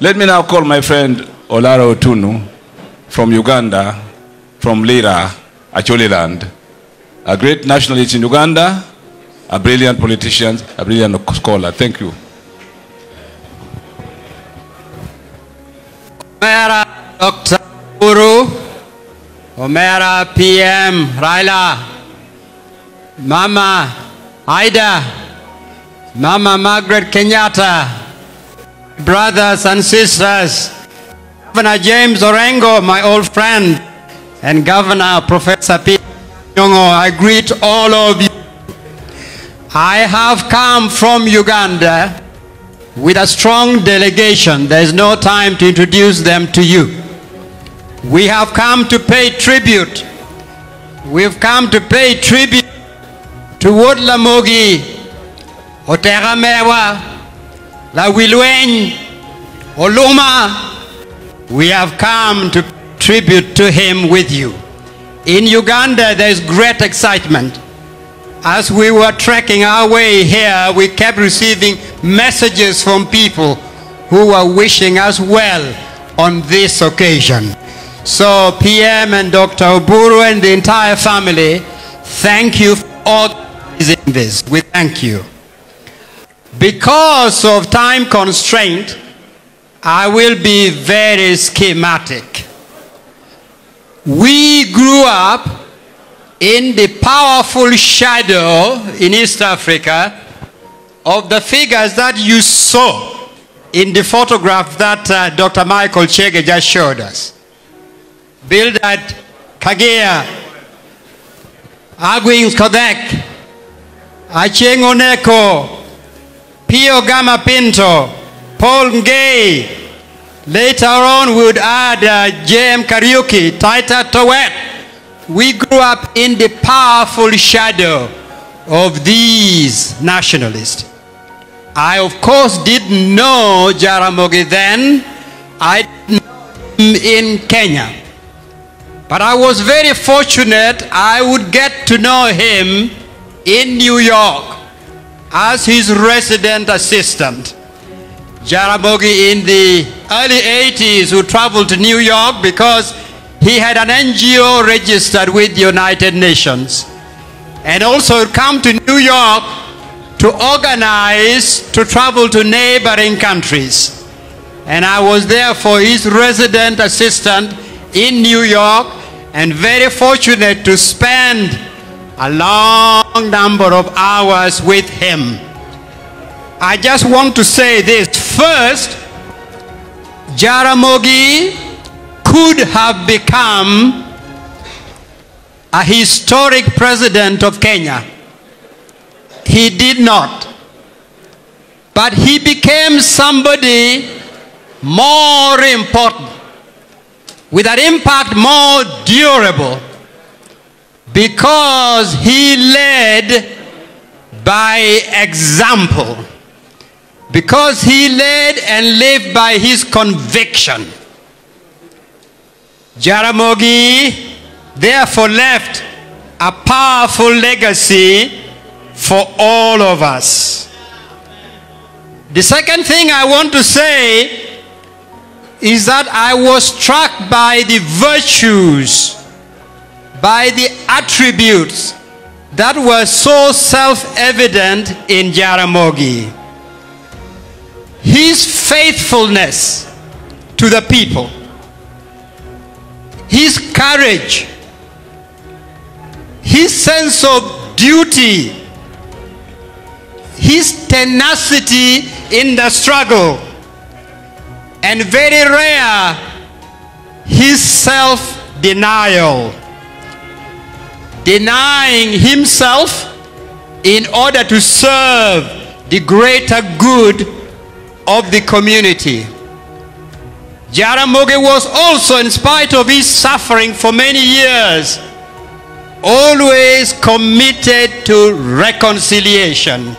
Let me now call my friend Olara Otunu from Uganda, from Lira, Acoli land. A great nationalist in Uganda, a brilliant politician, a brilliant scholar. Thank you. Omera Dr. Uru, Omera PM Raila, Mama Aida, Mama Margaret Kenyatta, brothers and sisters, Governor James Orengo, my old friend, and Governor Professor P. Nyong'o, I greet all of you. I have come from Uganda with a strong delegation. There is no time to introduce them to you. We have come to pay tribute. We've come to pay tribute to Jaramogi, Otera Mewa, La Wilwen, Oluma. We have come to pay tribute to him with you. In Uganda, there is great excitement. As we were trekking our way here, we kept receiving messages from people who were wishing us well on this occasion. So PM and Dr. Oburu and the entire family, thank you for organizing this. We thank you. Because of time constraint, I will be very schematic. We grew up in the powerful shadow in East Africa of the figures that you saw in the photograph that Dr. Michael Chege just showed us. Bildad Kagea, Aguin Kodek, Acheng Oneko, Pio Gama Pinto, Paul Ngei. Later on we would add J.M. Kariuki, Taita Towet. We grew up in the powerful shadow of these nationalists. I, of course, didn't know Jaramogi then. I didn't know him in Kenya. But I was very fortunate I would get to know him in New York as his resident assistant. Jaramogi in the early 80s who traveled to New York because he had an NGO registered with the United Nations, and also come to New York to organize to travel to neighboring countries. And I was therefore his resident assistant in New York, and very fortunate to spend a long number of hours with him. I just want to say this. First, Jaramogi could have become a historic president of Kenya. He did not. But he became somebody more important, with an impact more durable, because he led by example, because he led and lived by his conviction. Jaramogi therefore left a powerful legacy for all of us. The second thing I want to say is that I was struck by the virtues, by the attributes that were so self-evident in Jaramogi. His faithfulness to the people, his courage, his sense of duty, his tenacity in the struggle, and very rare, his self-denial. Denying himself in order to serve the greater good of the community. Jaramogi was also, in spite of his suffering for many years, always committed to reconciliation.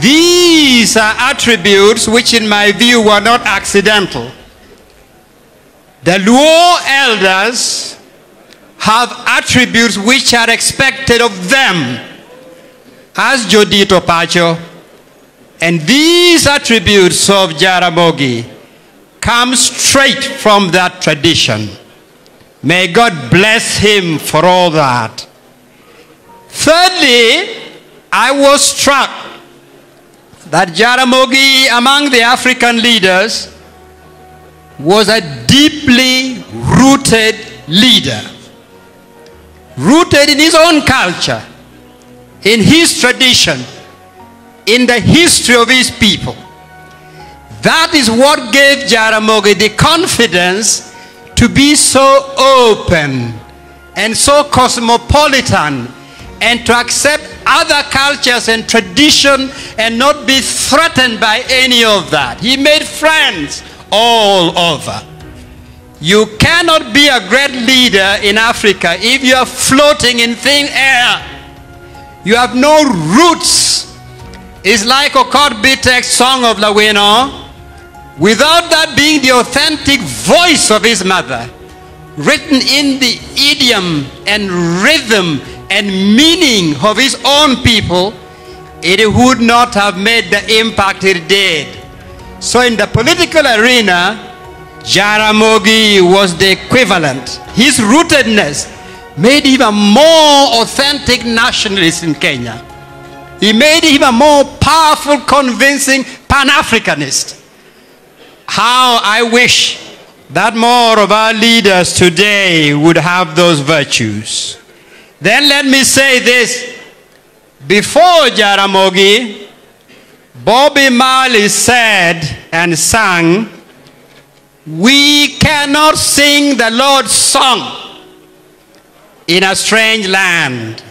These are attributes which in my view were not accidental. The Luo elders have attributes which are expected of them, as Jodito Pacho, And these attributes of Jaramogi come straight from that tradition. May God bless him for all that. Thirdly, I was struck that Jaramogi, among the African leaders, was a deeply rooted leader. Rooted in his own culture, in his tradition, in the history of his people. That is what gave Jaramogi the confidence to be so open and so cosmopolitan and to accept other cultures and tradition and not be threatened by any of that. He made friends all over. You cannot be a great leader in Africa if you are floating in thin air. You have no roots. It's like Okot Bitek's song of Lawino, without that being the authentic voice of his mother, written in the idiom and rhythm and meaning of his own people, it would not have made the impact it did. So in the political arena, Jaramogi was the equivalent. His rootedness made him a more authentic nationalist in Kenya. He made him a more powerful, convincing Pan-Africanist. How I wish that more of our leaders today would have those virtues. Then let me say this. Before Jaramogi, Bobby Marley said and sang, "We cannot sing the Lord's song in a strange land.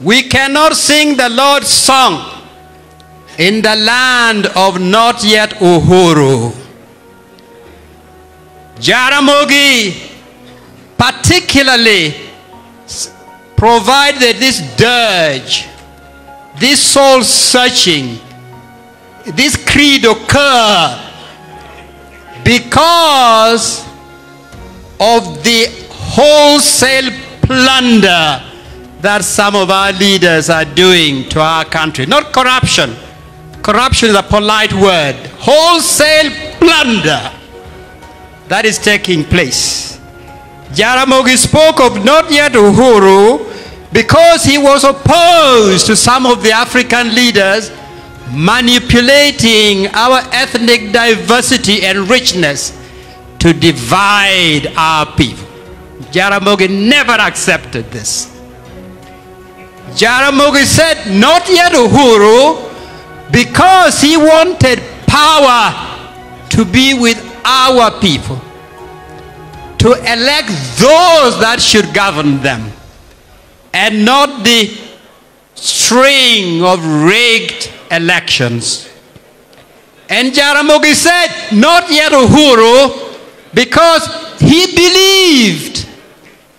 We cannot sing the Lord's song in the land of not yet Uhuru." Jaramogi particularly provided this dirge, this soul searching, this credo cur, because of the wholesale plunder that some of our leaders are doing to our country. Not corruption. Corruption is a polite word. Wholesale plunder that is taking place. Jaramogi spoke of not yet Uhuru because he was opposed to some of the African leaders manipulating our ethnic diversity and richness to divide our people. Jaramogi never accepted this. Jaramogi said, not yet Uhuru, because he wanted power to be with our people, to elect those that should govern them, and not the string of rigged elections. And Jaramogi said, not yet Uhuru, because he believed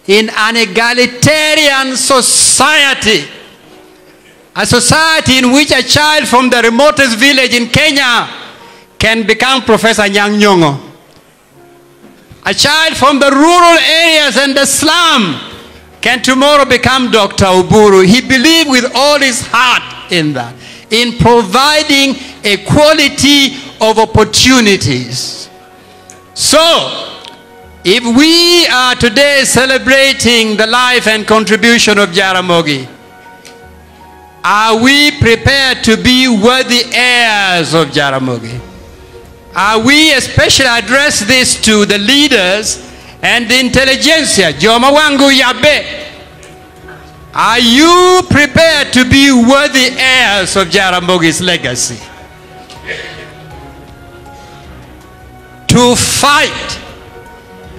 in an egalitarian society, a society in which a child from the remotest village in Kenya can become Professor Nyang' Nyong'o. A child from the rural areas and the slum can tomorrow become Dr. Oburu. He believed with all his heart in that, in providing equality of opportunities. So, if we are today celebrating the life and contribution of Jaramogi, are we prepared to be worthy heirs of Jaramogi? Are we especially address this to the leaders and the intelligentsia? Joma wangu yabe. Are you prepared to be worthy heirs of Jaramogi's legacy? To fight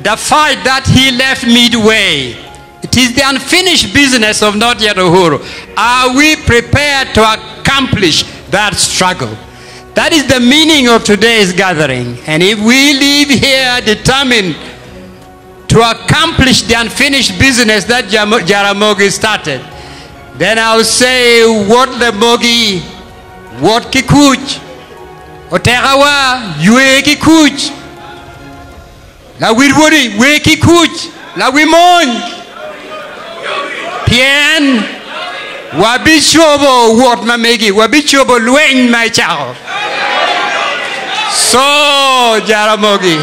the fight that he left midway. It is the unfinished business of not yet Uhuru. Are we prepared to accomplish that struggle? That is the meaning of today's gathering. And if we leave here determined to accomplish the unfinished business that Jaramogi started, then I'll say, what Jaramogi, what Kikuch, Oterawa, Yue Kikuch, La Wirwuri, We Kikuch, La Wimon, Pien, Wabichobo what mamegi. Wabichobo luen my child. So, Jaramogi,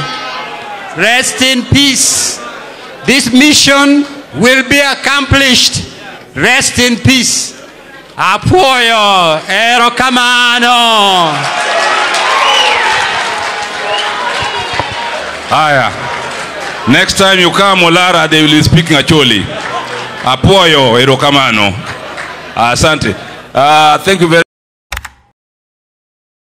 rest in peace. This mission will be accomplished. Rest in peace. Apwoyo, erokamano. Aya. Next time you come, Olara, they will be speaking Acoli. Apwoyo, erokamano. Asante. Thank you very much.